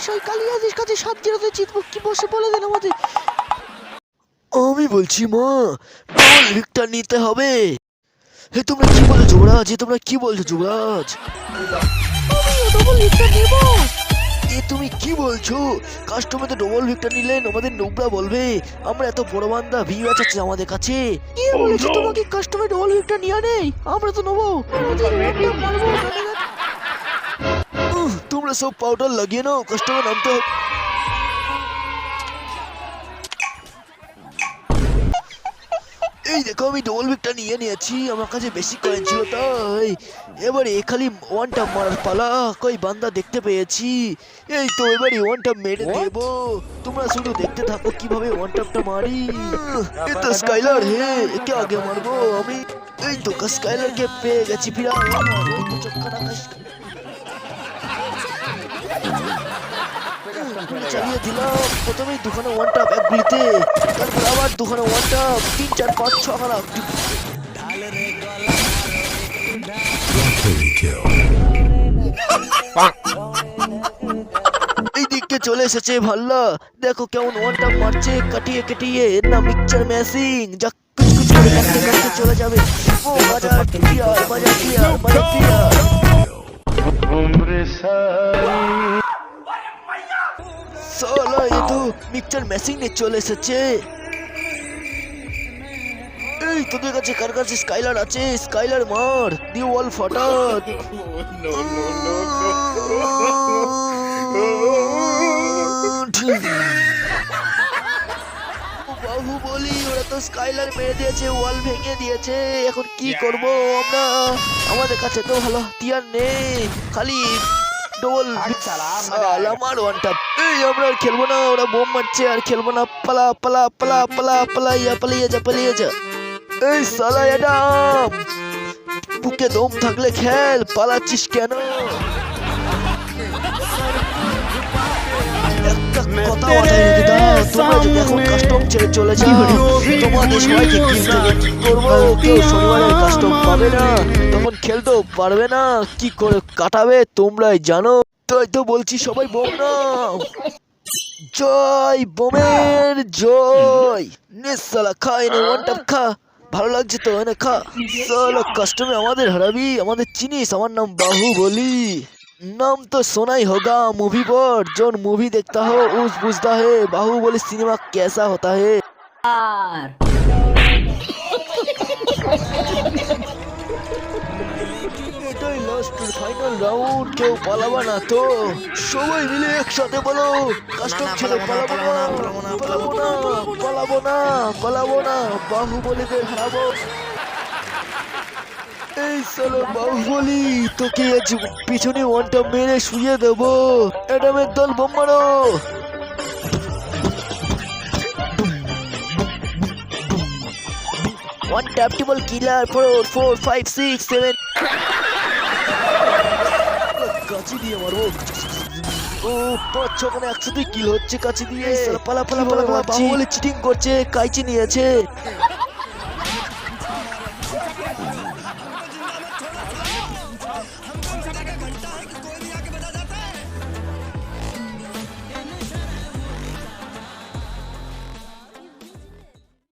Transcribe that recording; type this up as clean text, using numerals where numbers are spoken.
সমস্যা? ওই কালিয়াজির কাছে 7-0 জিতবো, কি বসে বলে দেন আমাদের। আমি বলছি মা, ডবল ভিক্টর নিতে হবে। হে তোমরা কি বলো যুবরাজ? তোমরা কি বলছো যুবরাজ? আমিও ডবল ভিক্টর নেব। তুমি কি বলছো? কাস্টমার তো ডবল ভিক্টর নিলেন, আমাদের নোবরা বলবে আমরা এত বড় বান্দা ভিউ আছে আমাদের কাছে। কে বলেছে তোমাকে কাস্টমার ডবল ভিক্টর নিয়ে নেই? আমরা তো নেবো, আমাদের ওটা মারবো। তোমরা সব পাউডার লাগিয়ে নাও, কাস্টমার নামতে হবে। এই দেখো আমি ডবল ভিক্টর নিয়ে নিয়েছি, আমার কাছে বেশি কয়েন ছিল তাই। এবারে খালি ওয়ান টাপ মারার পালা। কই বান্দা দেখতে পেয়েছি, এই তো এবারে ওয়ান টাপ মেরে দেবো। তোমরা শুধু দেখতে থাকো কিভাবে ওয়ান টাপটা মারি। এ তো স্কাইলার, হে একে আগে মারবো আমি। এই তো স্কাইলার কে পেয়ে গেছি, ফিরা চালিয়ে দিলাম। প্রথমেই দুখানে ওয়ান টাপ এক গুলিতে, তারপর আবার দুখানে ওয়ান টাপ, 3 4 5 6 খানা। এই দিকে চলে এসেছে ভাল্লা, দেখো কেমন ওয়ান টাপ মারছে কাটিয়ে কেটিয়ে। এর নাম মিক্সচার ম্যাশিং, যা কুচকুচ করে কাটতে কাটতে চলে যাবে। ও মজা ক্লিয়ার, মজা ক্লিয়ার, মজা ক্লিয়ার। সালা এ তো মিক্সচার মেশিন নিয়ে চলে এসেছে। এই তোদের কাছে কার কাছে স্কাইলার আছে? স্কাইলার মার, দিয়ে ওয়াল ফাটাত। বাহুবলি, ওরা তো স্কাইলার মেরে দিয়েছে, ওয়াল ভেঙে দিয়েছে। এখন কি করব আমরা? আমাদের কাছে তো ভালো হাতিয়ার নেই, খালি ডবল আমার ওয়ান টাপ। এই আমরা আর খেলবো না, ওরা বোম মারছে, আর খেলবো না। পালা পালা পালা পালা পালাইয়া পালিয়ে যা, পালিয়ে যা। এই সালা অ্যাডাম, বুকে দম থাকলে খেল, পালাচ্ছিস কেন? একটা কথা মাথায় রেখে দাও, তোমরা যদি এখন কাস্টম ছেড়ে চলে যাও, তোমাদের সবাইকে কিল থেকে কি করবো? কেউ শনিবারের কাস্টম পাবে না, তখন খেলতেও পারবে না, কি করে কাটাবে তোমরাই জানো। তাই তো বলছি সবাই বোম নাও। জয় বোমের জয়। নে সালা খা, এনে ওয়ান টাপ খা, ভালো লাগছে তো, এনে খা। সালা কাস্টমে আমাদের হারাবি? আমাদের চিনিস? আমার নাম বাহুবলি। नाम तो सुना ही होगा मूवी पर, जो मूवी देखता हो उस पूछता है बाहुबली सिनेमा कैसा होता है। এটাই লাস্ট ফাইনাল রাউন্ড, কেউ পালাবা না তো? সবাই মিলে একসাথে বলো, কাস্টম ছেড়ে পালাবো না, পালাবো না, পালাবো না, পালাবো না, বাহুবলীদের হারাবো। এই সালা বাহুবলি, তোকে আজ পিছনে ওয়ানটা মেরে শুয়ে দেবো। অ্যাডামের দল বোম মারো। ওয়ান ট্যাপ টেবল কিলার 4 4 5 6 7। কাচি দিয়ে মারবো। ও 5 6 খানে একসাথে কিল হচ্ছে কাচি দিয়ে। পালা পালা পালা পালা, বাহুবলি চিটিং করছে, কাইচি নিয়েছে।